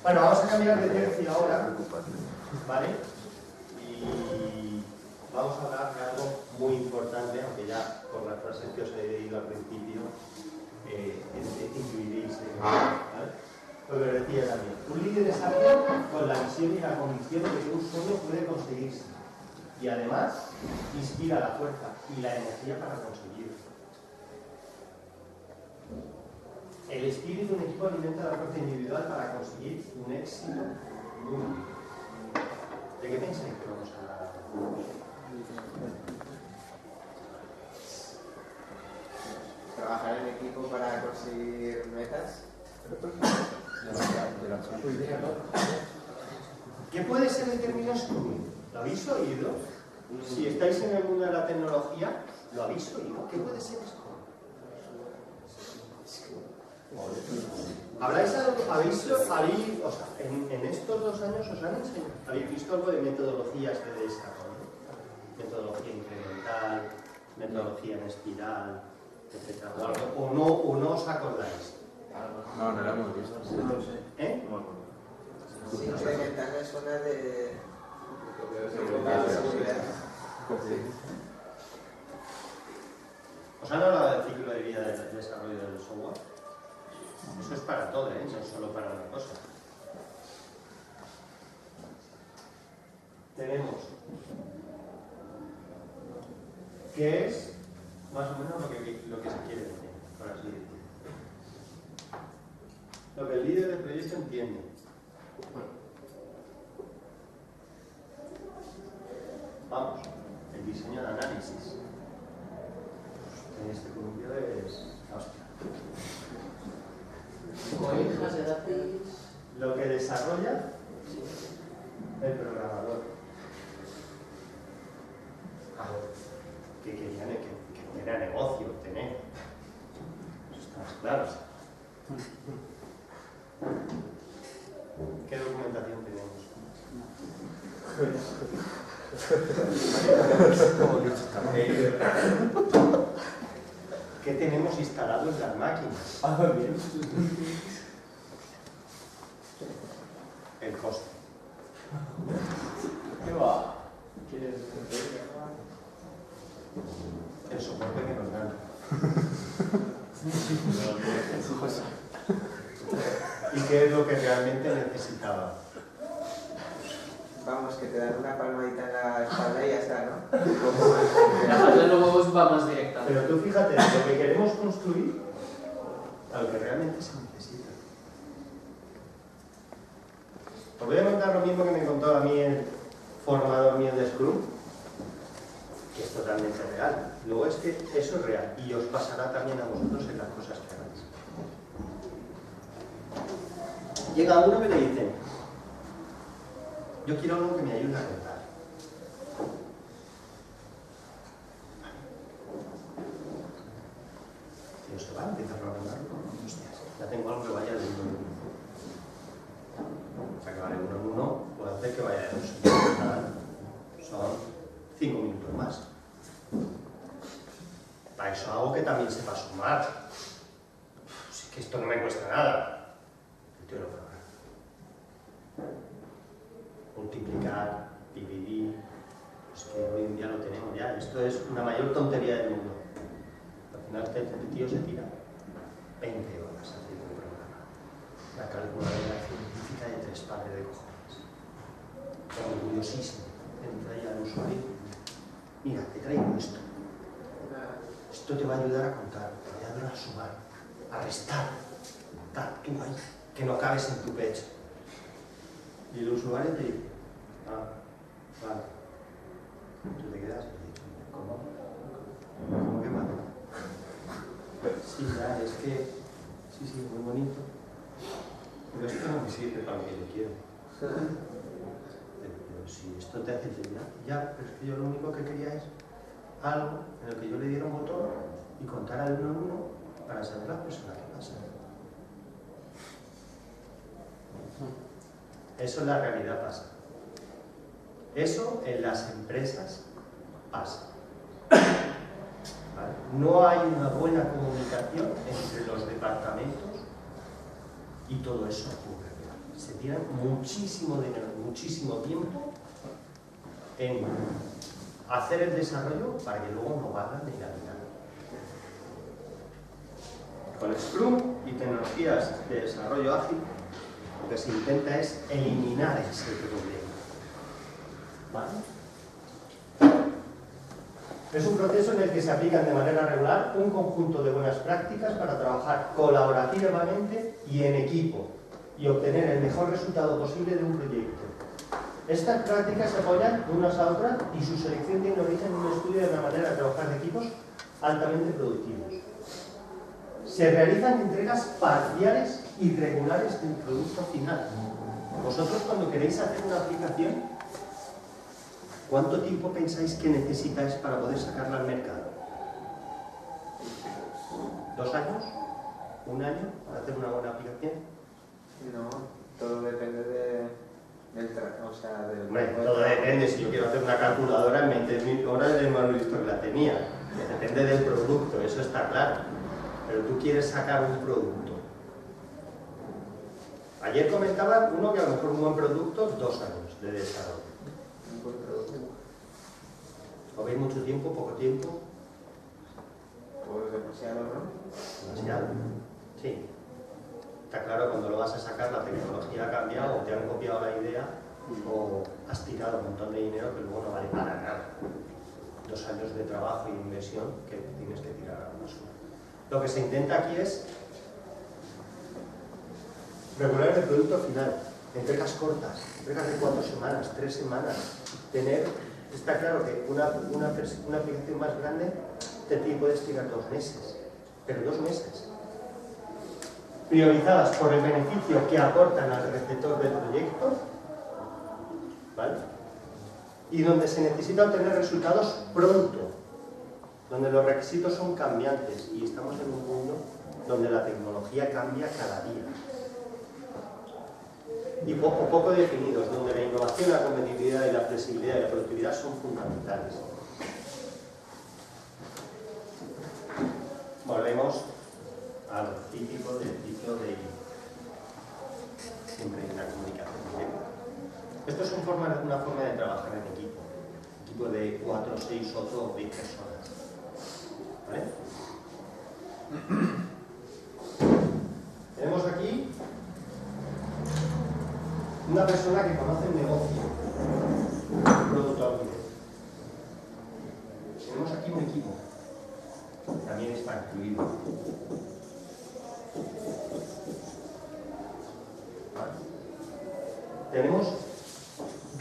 Bueno, vamos a cambiar de tercio ahora, ¿vale? Y vamos a hablar de algo muy importante, aunque ya por las frases que os he leído al principio intuiréis, ¿vale? Lo que os decía también. Un líder es alguien con la visión y la convicción de que un sueño puede conseguirse y además inspira la fuerza y la energía para conseguirlo. El espíritu de un equipo alimenta la fuerza individual para conseguir un éxito único. ¿De qué pensáis que vamos a hablar? Trabajar en equipo para conseguir metas. ¿Qué puede ser el término Scrum? ¿Lo habéis oído? Si estáis en el mundo de la tecnología, ¿lo habéis oído? ¿Qué puede ser Scrum? En estos 2 años os han enseñado, ¿habéis visto algo de metodologías de desarrollo? Metodología incremental, metodología en espiral, etc. ¿O no os acordáis? No, no lo hemos visto. No lo sé. ¿Eh? No me acuerdo. Sí, incremental es una de seguridad. ¿Os han hablado del ciclo de vida del desarrollo del software? Eso es para todo, ¿eh? No es solo para una cosa. Tenemos que es más o menos lo que se quiere decir, por así decirlo. Lo que el líder del proyecto entiende. Vamos, el diseño de análisis. En este columpio es la hostia. Lo que desarrolla el programador. Que era negocio tener. Eso está más claro. ¿Qué documentación tenemos? ¿Qué tenemos instalado en las máquinas? Bien. El coste. ¿Qué va? ¿Quieres El soporte que nos dan. ¿Y qué es lo que realmente necesitaba? Vamos, que te dan una palmadita en la espalda y ya está, ¿no? La parte de los huevos va más directa. Pero tú fíjate, lo que queremos construir a lo que realmente se necesita. Os voy a contar lo mismo que me contó a mí el formador mío de Scrum, que es totalmente real. Luego es que eso es real y os pasará también a vosotros en las cosas que hagáis. Llega uno que le dice: yo quiero algo que me ayude a contar. Tío, se va a empezar a programar. Hostias, ya tengo algo que vaya de 1 en 1. O sea, que vale 1 en 1, puedo hacer que vaya de 2 en 1. Son 5 minutos más. Para eso hago que también sepa sumar. Si es que esto no me cuesta nada. El tío lo programa. Multiplicar, dividir, es que hoy en día lo tenemos ya. Esto es una mayor tontería del mundo. Al final este tío se tira 20 horas haciendo un programa. La calculadora científica de 3 pares de cojones. Orgullosísimo. Entra ahí al usuario. Mira, te traigo esto. Esto te va a ayudar a contar, te va a ayudar a sumar, a restar. Tú ahí, que no cabes en tu pecho. Y el usuario te dice: vale. Tú te quedas y dices: ¿Cómo que vale? Sí, ya, es que... Sí, muy bonito. Pero esto no me sirve para lo que yo quiero. Pero si esto te hace feliz, ya, pero es que yo lo único que quería es algo en el que yo le diera un botón y contara de 1 en 1 para saber la persona que pasa. Eso en la realidad pasa. Eso en las empresas pasa. ¿Vale? No hay una buena comunicación entre los departamentos y todo eso ocurre. se tiran muchísimo dinero, muchísimo tiempo en hacer el desarrollo para que luego no valgan ni la mitad. Con Scrum y tecnologías de desarrollo ágil, lo que se intenta es eliminar ese problema. ¿Vale? Es un proceso en el que se aplican de manera regular un conjunto de buenas prácticas para trabajar colaborativamente y en equipo y obtener el mejor resultado posible de un proyecto. Estas prácticas se apoyan unas a otras y su selección tiene origen en un estudio de la manera de trabajar de equipos altamente productivos. Se realizan entregas parciales y regulares del producto final. Vosotros, cuando queréis hacer una aplicación, ¿cuánto tiempo pensáis que necesitáis para poder sacarla al mercado? ¿2 años? ¿1 año para hacer una buena aplicación? No, todo depende del Hombre, todo depende. Si yo quiero hacer una calculadora en 20.000 horas hemos visto que la tenía. Depende del producto, eso está claro. Pero tú quieres sacar un producto. Ayer comentaba uno que a lo mejor un buen producto, 2 años de desarrollo. Un buen producto. ¿Lo veis mucho tiempo, poco tiempo? Pues demasiado, ¿no? Demasiado. Sí. Está claro, cuando lo vas a sacar, la tecnología ha cambiado, o te han copiado la idea, o has tirado un montón de dinero que luego no vale para nada. 2 años de trabajo y inversión que tienes que tirar a la basura. Lo que se intenta aquí es regular el producto final, entregas cortas, entregas de 4 semanas, 3 semanas. Está claro que una aplicación más grande te puedes tirar 2 meses, pero 2 meses. Priorizadas por el beneficio que aportan al receptor del proyecto, ¿vale? Y donde se necesita obtener resultados pronto, donde los requisitos son cambiantes y estamos en un mundo donde la tecnología cambia cada día. Y poco definidos, donde la innovación, la competitividad y la flexibilidad y la productividad son fundamentales. Volvemos a lo típico del ciclo de siempre en la comunicación directa. Esto es una forma de trabajar en equipo. Equipo de 4, 6, 8 o 10 personas. ¿Vale? Tenemos aquí una persona que conoce el negocio, un producto al nivel. Tenemos aquí un equipo, también está incluido. ¿Vale? Tenemos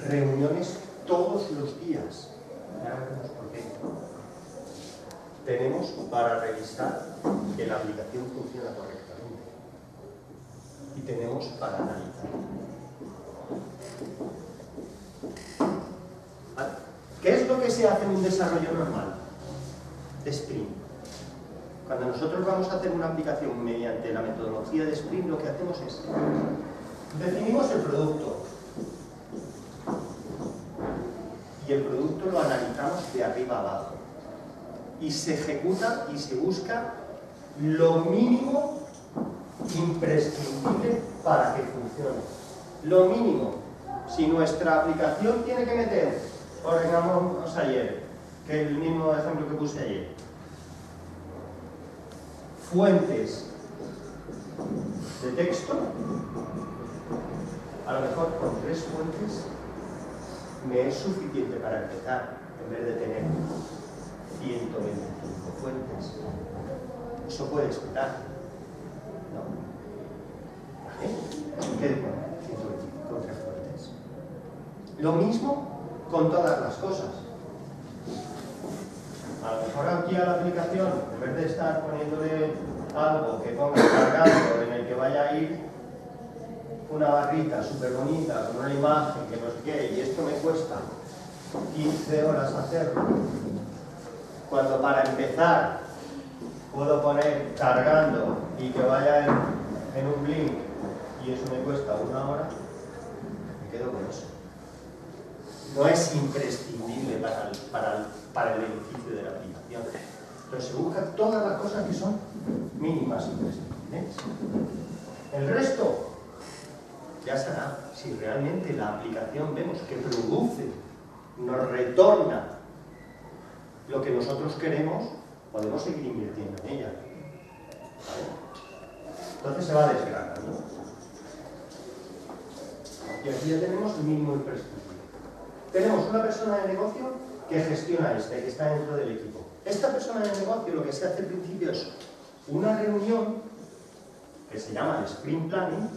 reuniones todos los días. Ya veremos por qué. Tenemos para revisar que la aplicación funciona correctamente. Y tenemos para analizar. ¿Vale? ¿Qué es lo que se hace en un desarrollo normal? De Sprint. Cuando nosotros vamos a hacer una aplicación mediante la metodología de Sprint, lo que hacemos es definimos el producto y el producto lo analizamos de arriba a abajo y se ejecuta y se busca lo mínimo imprescindible para que funcione. Lo mínimo. Si nuestra aplicación tiene que meter, ordenamos ayer, que es el mismo ejemplo que puse ayer, fuentes de texto, a lo mejor con 3 fuentes me es suficiente para empezar, en vez de tener 125 fuentes. Eso puede esperar, ¿no? ¿Vale? ¿Qué de poner? 125 con 3 fuentes. Lo mismo con todas las cosas. A lo mejor aquí a la aplicación, en vez de estar poniéndole algo que ponga cargando en el que vaya a ir una barrita súper bonita con una imagen que no sé qué, y esto me cuesta 15 horas hacerlo, cuando para empezar puedo poner cargando y que vaya en un blink y eso me cuesta 1 hora, me quedo con eso. No es imprescindible para el beneficio de la aplicación. Entonces se buscan todas las cosas que son mínimas imprescindibles. El resto ya será. Si realmente la aplicación vemos que produce, nos retorna lo que nosotros queremos, podemos seguir invirtiendo en ella. ¿Vale? Entonces se va desgranando. Y aquí ya tenemos el mínimo imprescindible. Tenemos una persona de negocio que gestiona que está dentro del equipo. Esta persona de negocio lo que se hace al principio es una reunión que se llama el Sprint Planning,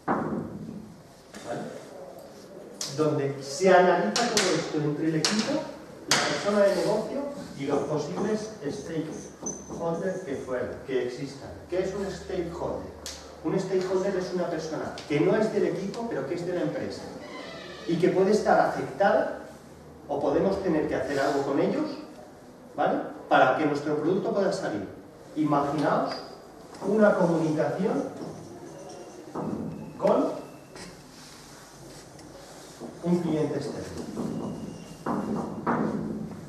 ¿vale? Donde se analiza todo esto entre el equipo, la persona de negocio y los posibles stakeholders que existan. ¿Qué es un stakeholder? Un stakeholder es una persona que no es del equipo, pero que es de la empresa y que puede estar afectada o podemos tener que hacer algo con ellos, ¿vale? Para que nuestro producto pueda salir. Imaginaos una comunicación con un cliente externo.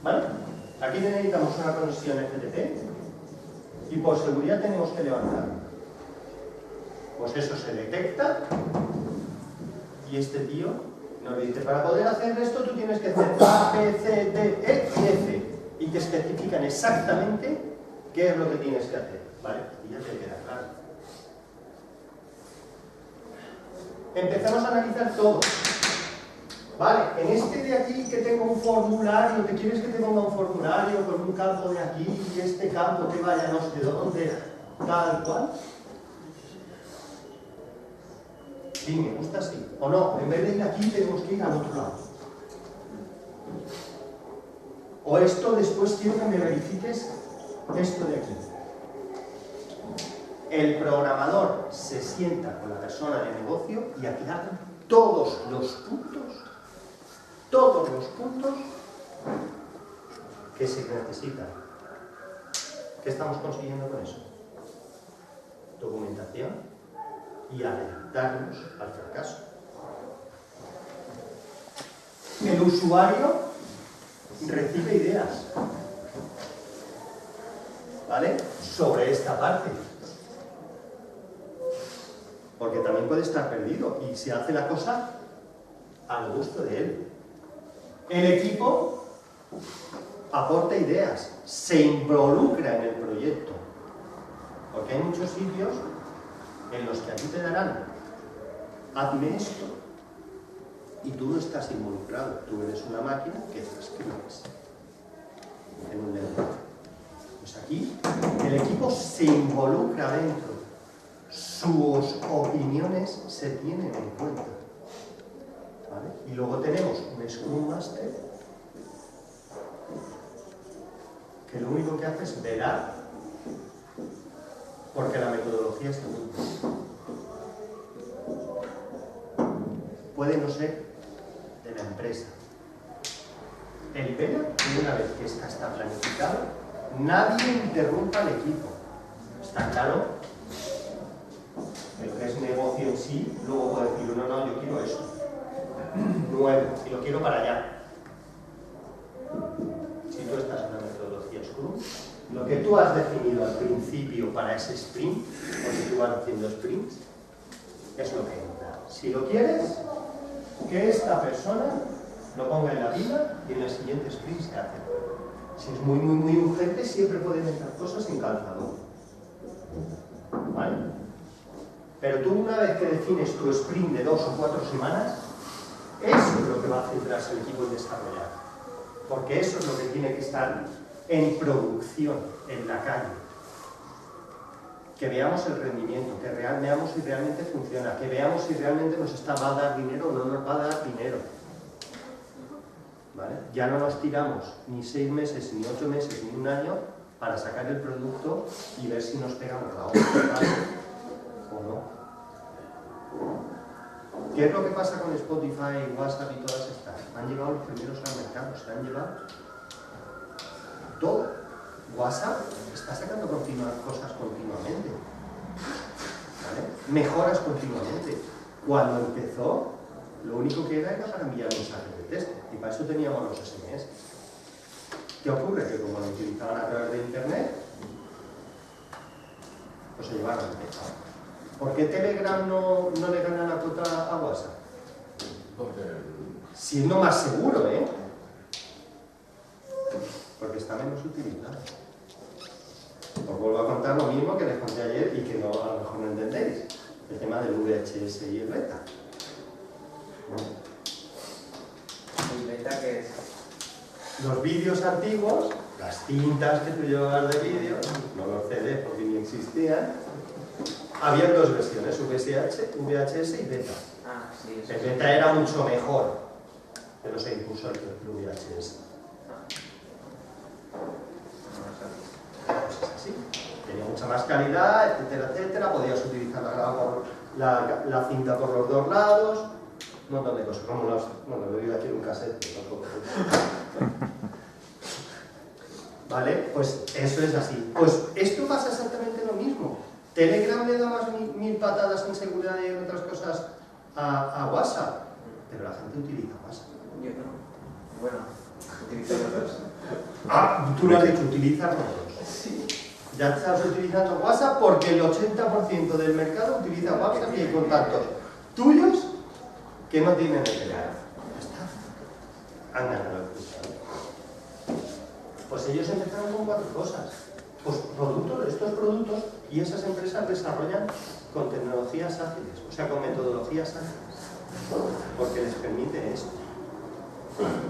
¿Vale? Aquí necesitamos una conexión FTP y por seguridad tenemos que levantarla. Pues eso se detecta y este tío nos dice, para poder hacer esto tú tienes que hacer A, B, C, D, E y F, y te especifican exactamente qué es lo que tienes que hacer, ¿vale? Y ya te queda claro. Empezamos a analizar todo. Vale, en este de aquí que tengo un formulario, ¿te quieres que te ponga un formulario con un campo de aquí y este campo que vaya no sé dónde, tal cual? Sí, me gusta así. O no, en vez de ir aquí tenemos que ir al otro lado. O esto después quiero que me verifiques esto de aquí. El programador se sienta con la persona de negocio y aclara todos los puntos que se necesitan. ¿Qué estamos consiguiendo con eso? Documentación y adelantarnos al fracaso. El usuario recibe ideas, ¿vale? Sobre esta parte. Porque también puede estar perdido y se hace la cosa al gusto de él. El equipo aporta ideas, se involucra en el proyecto. Porque hay muchos sitios en los que a ti te darán, hazme esto, y tú no estás involucrado. Tú eres una máquina que escribes en un lenguaje. Pues aquí el equipo se involucra dentro. Sus opiniones se tienen en cuenta. ¿Vale? Y luego tenemos un Scrum Master que lo único que hace es velar porque la metodología está muy bien. Puede no ser de la empresa. El vela que una vez que está planificado, nadie interrumpa al equipo. Está claro, el que es negocio en sí, luego puede decir, no, yo quiero eso. Nuevo, y lo quiero para allá. Si tú estás en la metodología Scrum, lo que tú has definido al principio para ese sprint, porque tú vas haciendo sprints, es lo que entra. Si lo quieres, que esta persona lo ponga en la pila y en el siguiente sprint se hace. Si es muy urgente, siempre pueden entrar cosas en calzador. ¿Vale? Pero tú una vez que defines tu sprint de 2 o 4 semanas, eso es lo que va a centrarse el equipo en desarrollar. Porque eso es lo que tiene que estar en producción, en la calle. Que veamos el rendimiento, que veamos si realmente funciona, que veamos si realmente nos va a dar dinero o no nos va a dar dinero. ¿Vale? Ya no nos tiramos ni 6 meses, ni 8 meses, ni un año para sacar el producto y ver si nos pegamos la hoja o no. ¿Qué es lo que pasa con Spotify, WhatsApp y todas estas? Han llegado los primeros al mercado, se han llevado todo. WhatsApp está sacando cosas continuamente, ¿vale? Mejoras continuamente. Cuando empezó, lo único que era para enviar mensajes de texto, y para eso teníamos los SMS. ¿Qué ocurre? Que como lo utilizaban a través de internet, pues se llevaron el texto. ¿Por qué Telegram no le gana la cuota siendo más seguro, ¿eh? Porque está menos utilizado. Os vuelvo a contar lo mismo que les conté ayer y que no, a lo mejor no entendéis. El tema del VHS y el beta. ¿El beta qué es? Los vídeos antiguos, las cintas que tú llevabas de vídeos, no los CDs porque ni existían, había dos versiones, VHS y beta. Ah, sí, eso. El beta era mucho mejor, pero se impuso el VHS. Pues es así. Tenía mucha más calidad, etcétera, etcétera. Podías utilizar la cinta por los dos lados, un montón de cosas. Como los, bueno, lo iba a decir un cassette, pero tampoco. ¿Vale? Pues eso es así. Pues esto pasa exactamente lo mismo. Telegram le da más mil patadas en seguridad y en otras cosas a WhatsApp, pero la gente utiliza WhatsApp. Yo no. Bueno, utilizo los dos. Ah, tú lo has dicho, utilizas los dos. Sí. Ya estás utilizando WhatsApp porque el 80% del mercado utiliza WhatsApp y hay contactos tuyos que no tienen el Telegram. Ya está. Han ganado el cruzado. Pues ellos empezaron con 4 cosas. Pues productos, estos productos, y esas empresas desarrollan con tecnologías ágiles, o sea, con metodologías ágiles, porque les permite esto.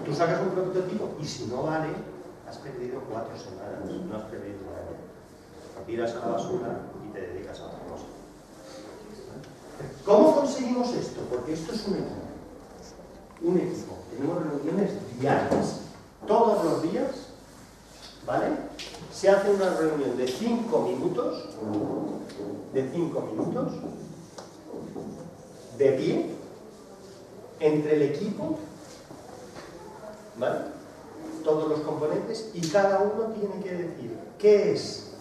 Tú sacas un prototipo y si no vale, has perdido 4 semanas, no has perdido un año. Lo tiras a la basura y te dedicas a otra cosa. ¿Cómo conseguimos esto? Porque esto es un equipo. Un equipo. Tenemos reuniones diarias, todos los días, ¿vale? Se hace una reunión de 5 minutos, de pie, entre el equipo, ¿vale? Todos los componentes, y cada uno tiene que decir qué es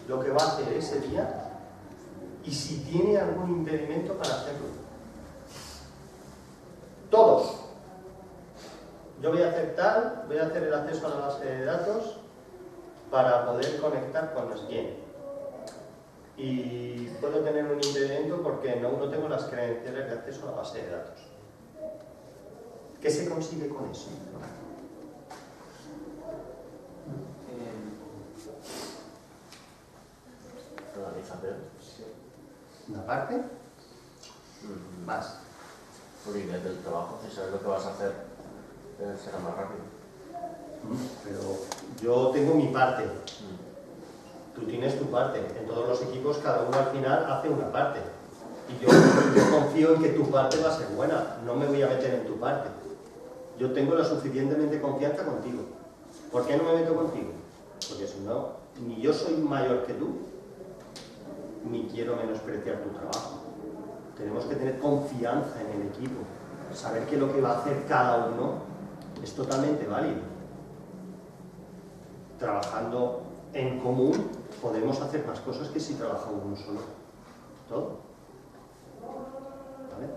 lo que va a hacer ese día y si tiene algún impedimento para hacerlo. Todos. Yo voy a hacer tal, voy a hacer el acceso a la base de datos para poder conectar con los quién. Y puedo tener un impedimento porque no tengo las credenciales de acceso a la base de datos. ¿Qué se consigue con eso? Organización. Sí. ¿Una parte? Más. Fluidez del trabajo, si sabes lo que vas a hacer, será más rápido. Pero yo tengo mi parte. Tú tienes tu parte. En todos los equipos cada uno al final hace una parte. Y yo confío en que tu parte va a ser buena. No me voy a meter en tu parte. Yo tengo lo suficientemente confianza contigo. ¿Por qué no me meto contigo? Porque si no, ni yo soy mayor que tú, ni quiero menospreciar tu trabajo. Tenemos que tener confianza en el equipo. Saber que lo que va a hacer cada uno es totalmente válido. Trabajando en común podemos hacer más cosas que si trabajamos uno solo. Todo. ¿Vale?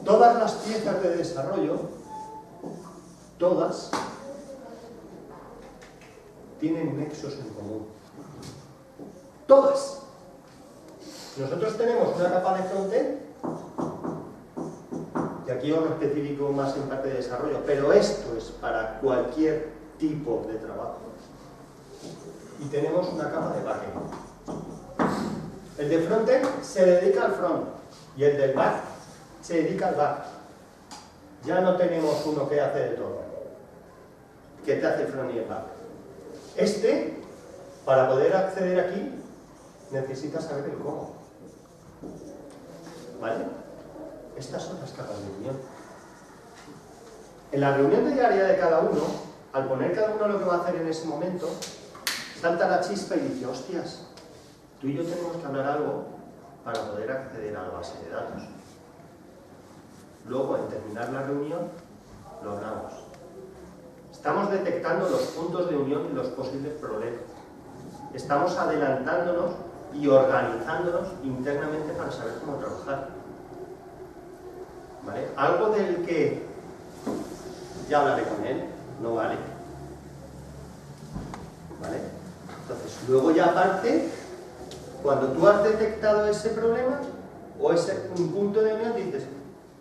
Todas las piezas de desarrollo, todas, tienen nexos en común. Todas. Nosotros tenemos una capa de frontend, y aquí os lo especifico más en parte de desarrollo, pero esto es para cualquier tipo de trabajo. Y tenemos una capa de backend. El de frontend se dedica al front y el del back se dedica al back. Ya no tenemos uno que hace de todo, que te hace el front y el back. Este, para poder acceder aquí, necesita saber el cómo. ¿Vale? Estas son las capas de unión. En la reunión diaria de cada uno, al poner cada uno lo que va a hacer en ese momento, salta la chispa y dice, hostias, tú y yo tenemos que hablar algo para poder acceder a la base de datos. Luego, al terminar la reunión, lo hablamos. Estamos detectando los puntos de unión y los posibles problemas. Estamos adelantándonos y organizándonos internamente para saber cómo trabajar. ¿Vale? Algo del que ya hablaré con él, no vale. ¿Vale? Entonces, luego ya aparte, cuando tú has detectado ese problema o ese un punto de unión, dices,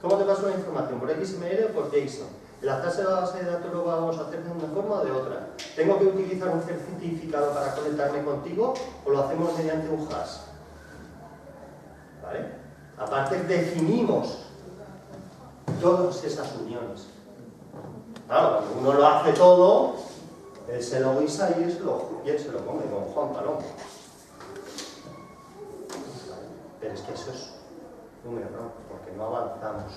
¿Cómo te paso la información? ¿Por XML o por JSON? ¿El enlace de la base de datos lo vamos a hacer de una forma o de otra? ¿Tengo que utilizar un certificado para conectarme contigo o lo hacemos mediante un hash? ¿Vale? Aparte definimos todas esas uniones. Claro, cuando uno lo hace todo, él se lo guisa y él se lo come con Juan Palomo. Pero es que eso es un error, porque no avanzamos.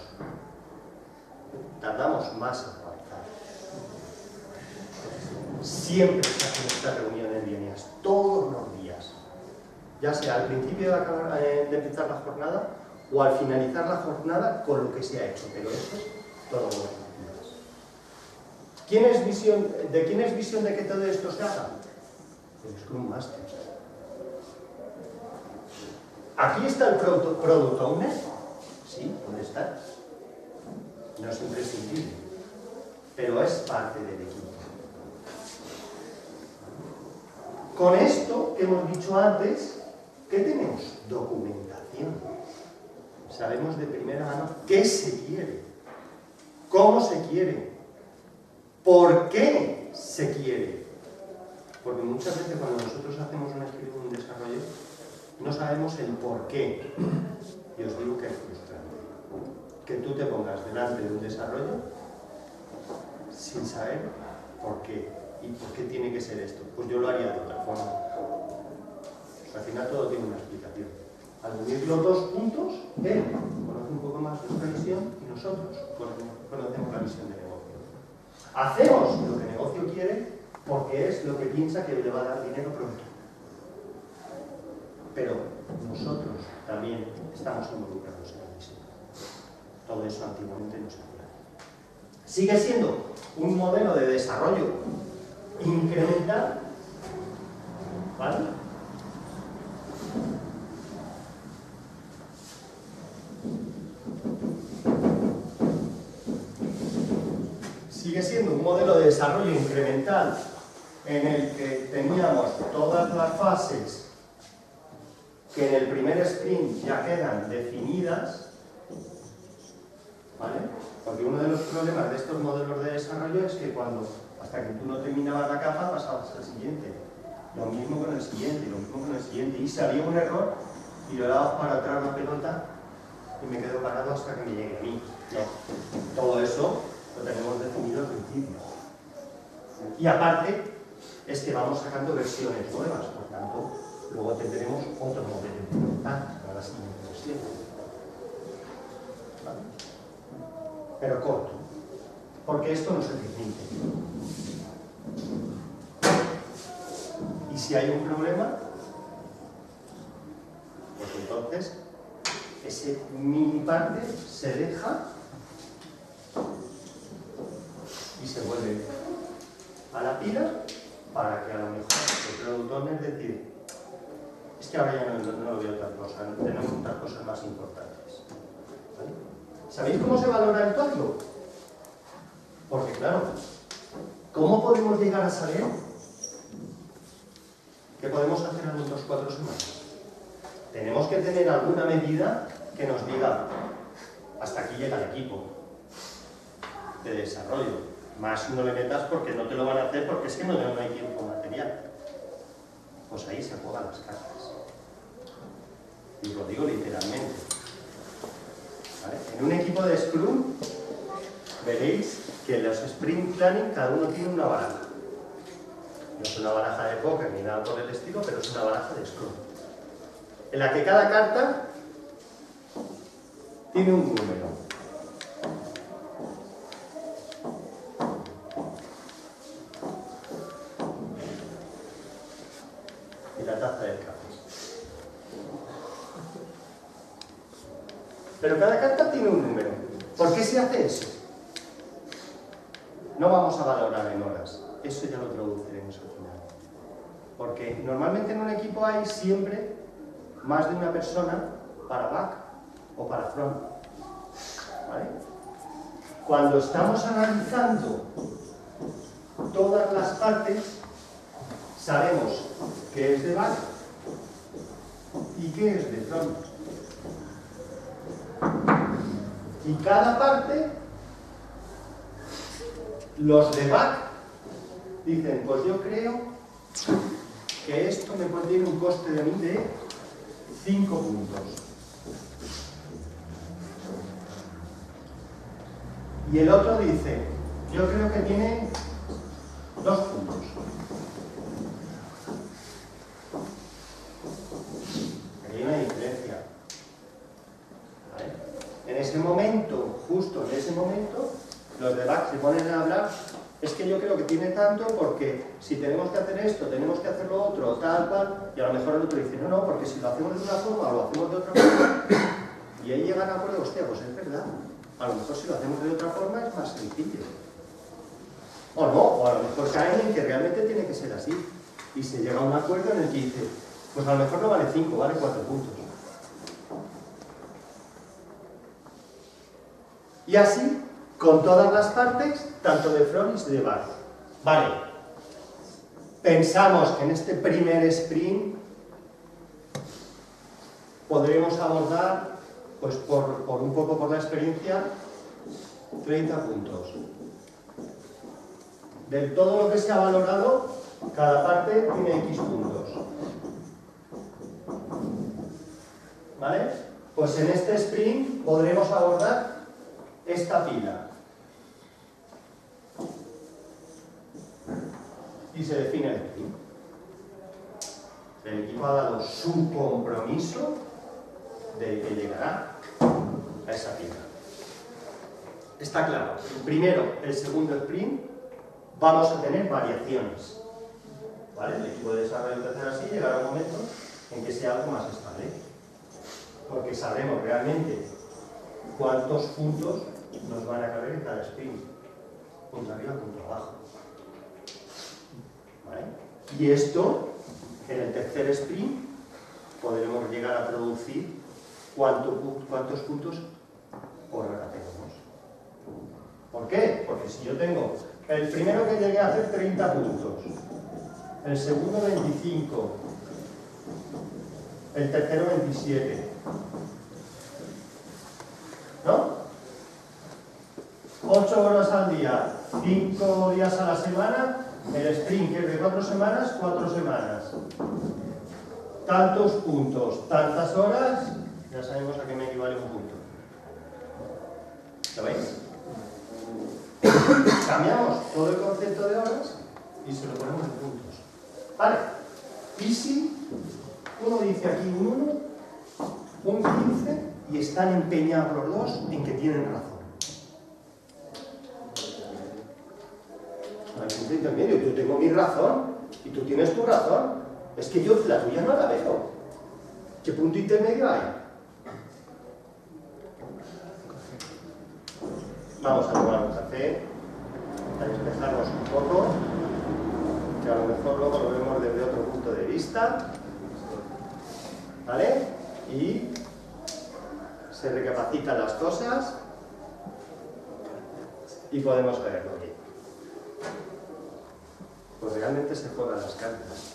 Tardamos más en avanzar. Siempre se hacen estas reuniones diarias, todos los días. Ya sea al principio de empezar la jornada o al finalizar la jornada con lo que se ha hecho, pero eso es todos los días. ¿De quién es visión de que todo esto se haga? El Scrum Master. ¿Aquí está el Product Owner? Sí, puede estar. No es imprescindible, pero es parte del equipo. Con esto que hemos dicho antes, ¿qué tenemos? Documentación. Sabemos de primera mano qué se quiere, cómo se quiere, por qué se quiere. Porque muchas veces cuando nosotros hacemos un desarrollo, no sabemos el por qué. Y os digo que es frustrante. Que tú te pongas delante de un desarrollo sin saber por qué. ¿Y por qué tiene que ser esto? Pues yo lo haría de otra forma. Al final todo tiene una explicación. Al unir los dos puntos, él conoce un poco más nuestra visión y nosotros conocemos la visión de negocio. Hacemos lo que el negocio quiere porque es lo que piensa que le va a dar dinero pronto. Pero nosotros también estamos involucrados en la visión. Todo eso antiguamente no se hacía. Sigue siendo un modelo de desarrollo incremental, ¿vale? Sigue siendo un modelo de desarrollo incremental en el que teníamos todas las fases que en el primer sprint ya quedan definidas, ¿vale? Porque uno de los problemas de estos modelos de desarrollo es que hasta que tú no terminabas la capa pasabas al siguiente. Lo mismo con el siguiente, lo mismo con el siguiente. Y salía un error y le dabas para atrás la pelota y me quedo parado hasta que me llegue a mí. No, todo eso lo tenemos definido al principio. Y aparte es que vamos sacando versiones nuevas, por tanto, luego tendremos otro modelo incremental para la siguiente versión. ¿Vale? Pero corto, porque esto no se permite. Y si hay un problema, pues entonces ese mini parte se deja y se vuelve a la pila para que a lo mejor el product owner decide: es que ahora ya no lo veo tal cosa, tenemos otras cosas más importantes. ¿Vale? ¿Sabéis cómo se valora el código? Porque claro, ¿cómo podemos llegar a saber qué podemos hacer en otras 4 semanas? Tenemos que tener alguna medida que nos diga: hasta aquí llega el equipo de desarrollo. Más no le metas porque no te lo van a hacer, porque es que no hay tiempo material. Pues ahí se juegan las cartas. Y lo digo literalmente. ¿Vale? En un equipo de Scrum veréis que en los sprint planning cada uno tiene una baraja. No es una baraja de póker ni nada por el estilo, pero es una baraja de Scrum. En la que cada carta tiene un número. Y la taza del café. Pero cada carta tiene un número. ¿Por qué se hace eso? No vamos a valorar en horas. Eso ya lo traduciremos al final. Porque normalmente en un equipo hay siempre más de una persona para back o para front. ¿Vale? Cuando estamos analizando todas las partes, sabemos qué es de back y qué es de front. Y cada parte, los de back dicen, pues yo creo que esto me tiene un coste de mí de 5 puntos. Y el otro dice, yo creo que tiene 2 puntos. Aquí hay una diferencia. ¿Vale? En ese momento, justo en ese momento, los de back se ponen a hablar, es que yo creo que tiene tanto porque si tenemos que hacer esto, tenemos que hacer lo otro, tal, cual, y a lo mejor el otro dice, no, no, porque si lo hacemos de una forma o lo hacemos de otra forma, y ahí llegan a acuerdo, hostia, pues es verdad. A lo mejor si lo hacemos de otra forma es más sencillo. O no, o a lo mejor caen en que realmente tiene que ser así. Y se llega a un acuerdo en el que dice, pues a lo mejor no vale 5, vale 4 puntos. Y así, con todas las partes, tanto de front y de back. Vale. Pensamos que en este primer sprint podremos abordar, pues por un poco por la experiencia, 30 puntos. De todo lo que se ha valorado, cada parte tiene X puntos. ¿Vale? Pues en este sprint podremos abordar esta pila. Y se define el sprint. El equipo ha dado su compromiso de que llegará a esa pila. Está claro. Primero, el segundo sprint, vamos a tener variaciones. ¿Vale? El equipo de desarrollo empezará así, llegará un momento en que sea algo más estable. Porque sabremos realmente cuántos puntos nos van a caber en cada sprint. Punto arriba, punto abajo. ¿Vale? Y esto, en el tercer sprint, podremos llegar a producir cuántos puntos por hora tenemos. ¿Por qué? Porque si yo tengo el primero que llegue a hacer 30 puntos, el segundo 25, el tercero 27, ¿no? 8 horas al día, 5 días a la semana, el sprint que es de 4 semanas, 4 semanas. Tantos puntos, tantas horas, ya sabemos a qué me equivale un punto. ¿Lo veis? Cambiamos todo el concepto de horas y se lo ponemos en puntos. Vale. Y si uno dice aquí un 1, un 15 y están empeñados los dos en que tienen razón. No hay punto intermedio. Yo tengo mi razón y tú tienes tu razón. Es que yo la tuya no la veo. ¿Qué punto intermedio hay? Vamos a tomar un café, a despejarnos un poco, que a lo mejor luego lo vemos desde otro punto de vista, ¿vale? Y se recapacitan las cosas y podemos verlo aquí. Pues realmente se juegan las cartas.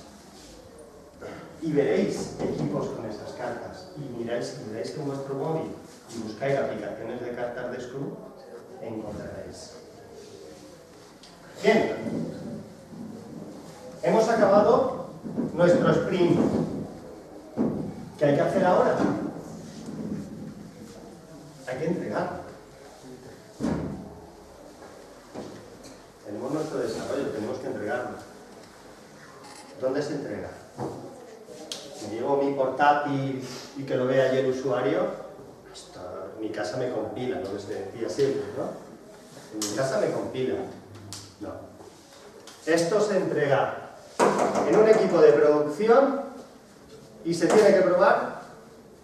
Y veréis equipos con esas cartas. Y miráis en vuestro móvil y buscáis aplicaciones de cartas de Scrum, encontraréis. Bien. Hemos acabado nuestro sprint. ¿Qué hay que hacer ahora? Hay que entregar. Tenemos nuestro desarrollo, tenemos que entregarlo. ¿Dónde se entrega? Me llevo mi portátil y que lo vea allí el usuario. Mi casa me compila, lo que se decía siempre, ¿no? En mi casa me compila. No. Esto se entrega en un equipo de producción y se tiene que probar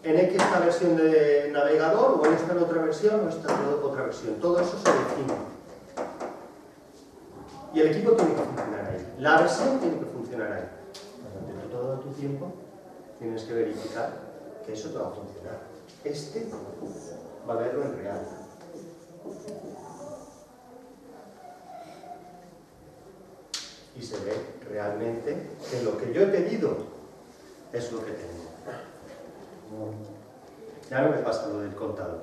en esta versión de navegador o en esta otra versión o esta otra versión. Todo eso se define. Y el equipo tiene que funcionar ahí. La versión tiene que funcionar ahí. Durante todo tu tiempo tienes que verificar que eso te va a funcionar. Este va a verlo en real. Y se ve realmente que lo que yo he pedido es lo que tengo. Ya no me pasa lo del contador.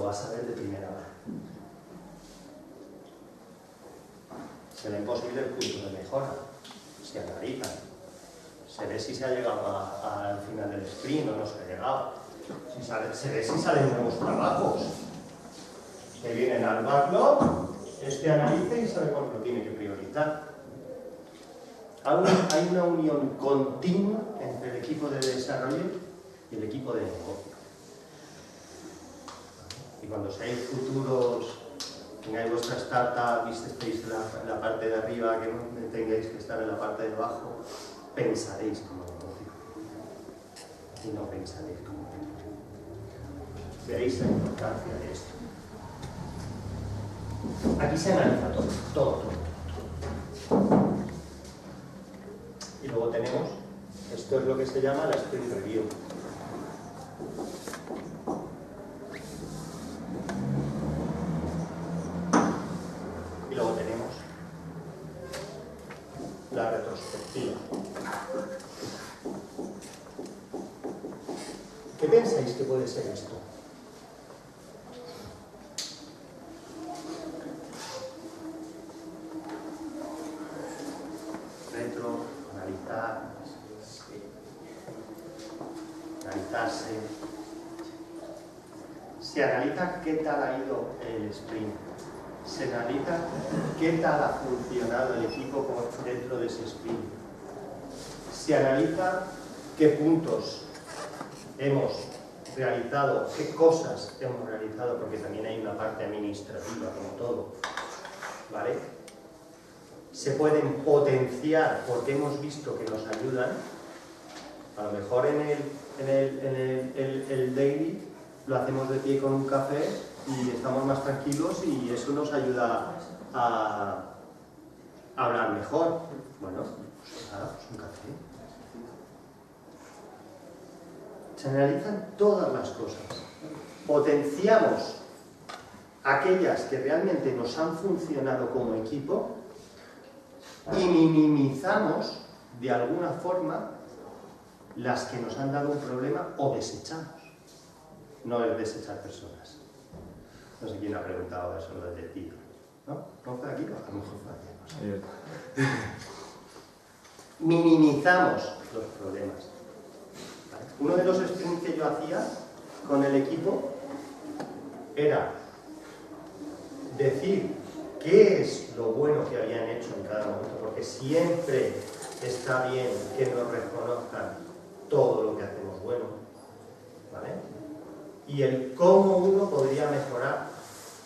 vas a ver de primera mano. Se ven posibles puntos de mejora, se analizan, se ve si se ha llegado al final del sprint o no se ha llegado, se ve si salen nuevos trabajos que vienen al backlog, analiza y sabe cuándo lo tiene que priorizar. Hay una unión continua entre el equipo de desarrollo y el equipo de negocio. Y cuando seáis futuros, tengáis vuestra startup y estéis en la parte de arriba, que no tengáis que estar en la parte de abajo, pensaréis como negocio y no pensaréis como negocio. Veréis la importancia de esto. Aquí se analiza todo. Y luego tenemos, esto es lo que se llama la Sprint Review. Y luego tenemos la retrospectiva. ¿Qué pensáis que puede ser esto? Analizarse. Se analiza qué tal ha ido el sprint. Se analiza qué tal ha funcionado el equipo dentro de ese sprint. Se analiza qué puntos hemos realizado, qué cosas hemos realizado, porque también hay una parte administrativa, como todo, ¿vale? Se pueden potenciar porque hemos visto que nos ayudan. A lo mejor en el daily lo hacemos de pie con un café y estamos más tranquilos y eso nos ayuda a hablar mejor. Bueno, pues nada, pues un café. Se analizan todas las cosas. Potenciamos aquellas que realmente nos han funcionado como equipo y minimizamos de alguna forma las que nos han dado un problema o desechamos. No es desechar personas. No sé quién ha preguntado eso desde ti. ¿No? ¿No fue aquí? A lo mejor fue aquí. No sé. Minimizamos los problemas. ¿Vale? Uno de los sprints que yo hacía con el equipo era decir qué es lo bueno que habían hecho en cada momento, porque siempre está bien que nos reconozcan todo lo que hacemos bueno, ¿vale? Y el cómo uno podría mejorar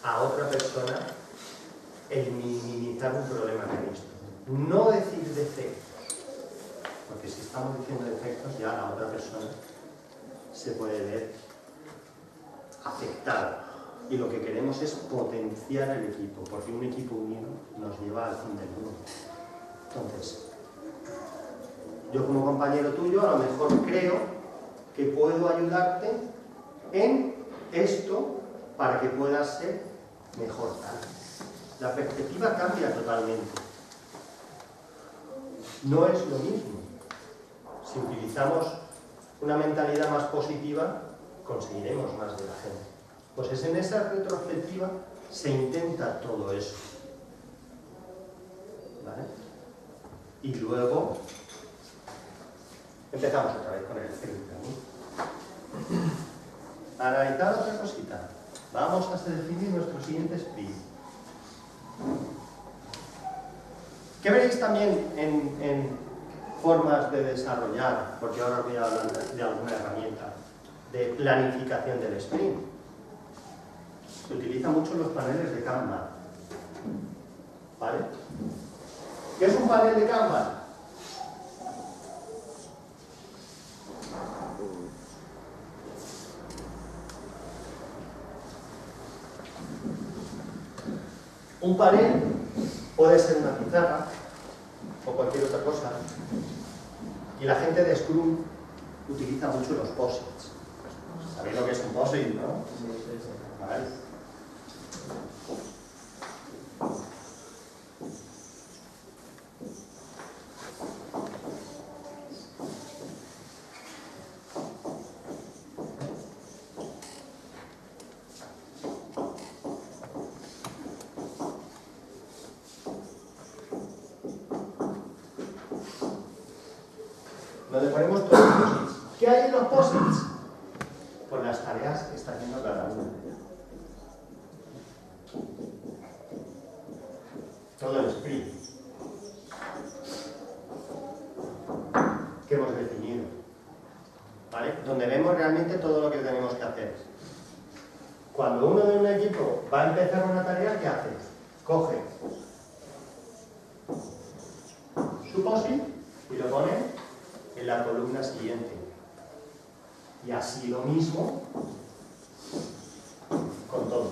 a otra persona el minimizar un problema que ha visto. No decir defectos, porque si estamos diciendo defectos ya la otra persona se puede ver afectada. Y lo que queremos es potenciar el equipo, porque un equipo unido nos lleva al fin del mundo. Entonces, yo como compañero tuyo a lo mejor creo que puedo ayudarte en esto para que puedas ser mejor tal. La perspectiva cambia totalmente. No es lo mismo. Si utilizamos una mentalidad más positiva, conseguiremos más de la gente. Pues es en esa retrospectiva se intenta todo eso. ¿Vale? Y luego empezamos otra vez con el sprint. Analizar otra cosita. Vamos a definir nuestro siguiente sprint. ¿Qué veréis también en formas de desarrollar? Porque ahora os voy a hablar de alguna herramienta de planificación del sprint. Se utilizan mucho los paneles de Kanban. ¿Vale? ¿Qué es un panel de Kanban? Un panel puede ser una pizarra o cualquier otra cosa. Y la gente de Scrum utiliza mucho los POSITs. ¿Sabéis lo que es un POSIT, no? ¿Vale? donde ponemos todos los post-its. ¿Qué hay en los post-its? Pues las tareas que está haciendo cada uno. Todo el sprint que hemos definido, ¿vale? Donde vemos realmente todo lo que tenemos que hacer. Cuando uno de un equipo va a empezar una tarea, ¿qué hace? Coge su post-it y lo pone en la columna siguiente. Y así lo mismo con todo.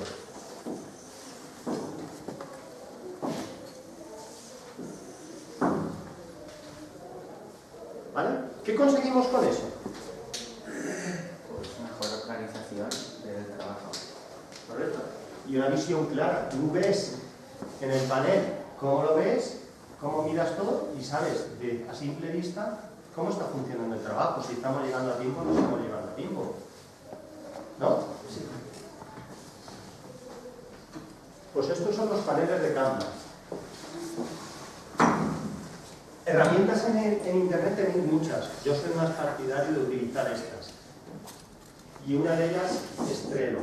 ¿Vale? ¿Qué conseguimos con eso? Pues mejor organización del trabajo. Correcto. Y una visión clara. Tú ves en el panel cómo lo ves, cómo miras todo y sabes a simple vista cómo está funcionando el trabajo, si estamos llegando a tiempo o no estamos llegando a tiempo. ¿No? Sí. Pues estos son los paneles de Canva. Herramientas en internet tenéis muchas. Yo soy más partidario de utilizar estas. Y una de ellas es Trello.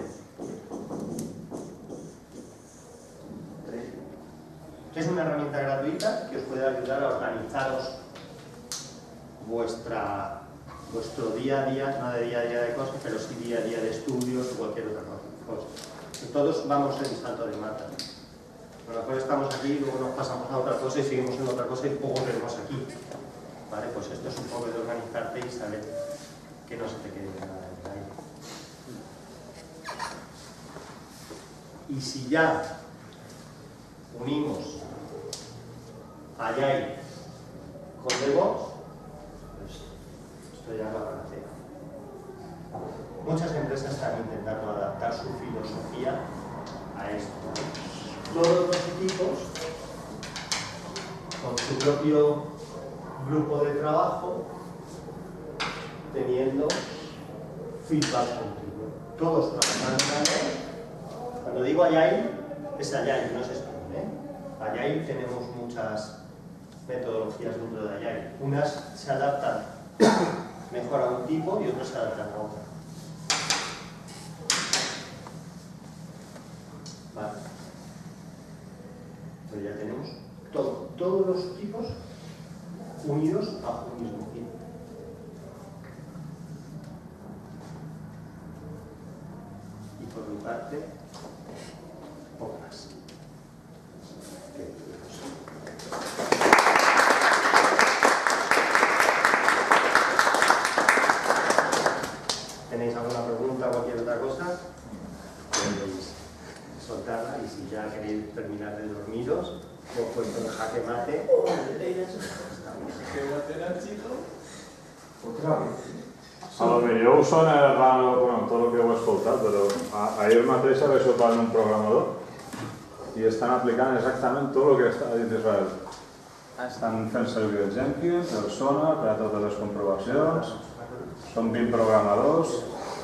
Que es una herramienta gratuita que os puede ayudar a organizaros vuestro día a día, no de día a día de cosas, pero sí día a día de estudios o cualquier otra cosa. Todos vamos en salto de mata. A lo mejor estamos aquí y luego nos pasamos a otra cosa y seguimos en otra cosa y luego volvemos aquí. ¿Vale? Pues esto es un poco de organizarte y saber que no se te quede nada en el aire. Y si ya unimos Agile con DevOps, pues esto ya lo van a hacer. Muchas empresas están intentando adaptar su filosofía a esto. Todos los equipos con su propio grupo de trabajo teniendo feedback continuo. Todos trabajando en Agile. Cuando digo Agile, es Agile, no es Scrum, ¿eh? Agile tenemos muchas metodologías dentro de Agile. Unas se adaptan mejor a un tipo y otras se adaptan a otra. Vale. Pero ya tenemos todos los tipos unidos bajo un mismo fin. Y por mi parte, poco más. ¿Tenéis alguna pregunta o cualquier otra cosa? Podéis soltarla y si ya queréis terminar de dormiros, os puesto en jaque mate. A lo millor us sona raro, bueno, tot el que heu escoltat, però ahir mateix vaig sopar amb un programador i estan aplicant exactament tot el que està dins d'Israel. Estan fent servir el Jenkins, el Sonar, per a totes les comprovacions, són 20 programadors,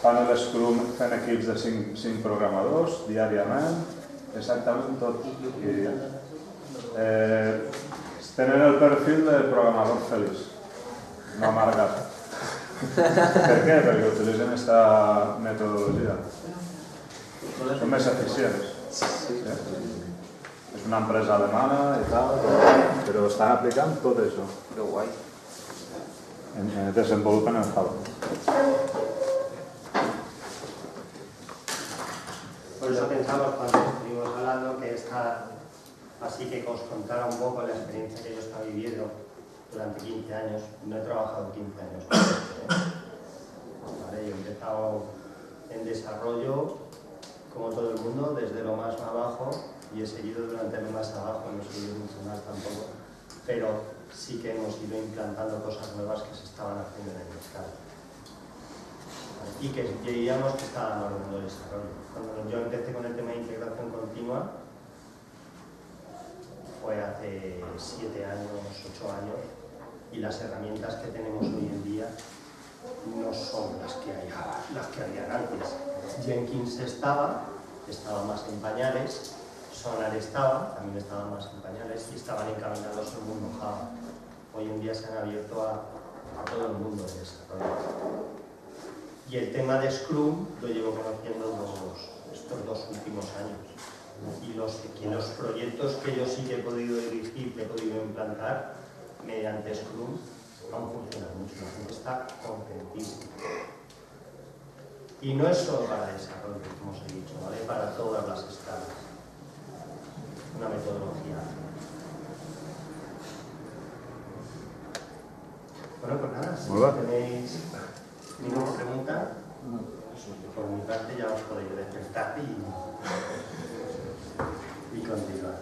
fan l'Scrum fent equips de 5 programadors diàriament, exactament tot. Tenen el perfil de programador feliç, no amargat. Per què? Perquè utilitzen aquesta metodologia. Són més eficients. És una empresa alemana i tal, però estan aplicant tot això. Que guai. Desenvolupen en Java. Por eso pensamos cuando estuvimos hablando que esta, así que os contara un poco la experiencia que yo he estado viviendo durante 15 años. No he trabajado 15 años con esto, ¿vale? Yo he empezado en desarrollo, como todo el mundo, desde lo más abajo y he seguido durante lo más abajo, no he seguido mucho más tampoco, pero sí que hemos ido implantando cosas nuevas que se estaban haciendo en el mercado y que veíamos que estaban hablando de desarrollo. Cuando yo empecé con el tema de integración continua fue hace 7 años, 8 años, y las herramientas que tenemos hoy en día no son las que habían antes. Jenkins estaba más en pañales, Sonar también estaba más en pañales y estaban encaminados al mundo Java. Hoy en día se han abierto a a todo el mundo de desarrollo. Y el tema de Scrum lo llevo conociendo estos 2 últimos años. Y los proyectos que yo sí que he podido dirigir, que he podido implantar mediante Scrum, han funcionado mucho. La gente está contentísima. Y no es solo para desarrollo, como os he dicho, ¿vale? Para todas las escalas. Una metodología. Bueno, pues nada, si tenéis ninguna pregunta, por mi parte ya os podéis despertar y continuar.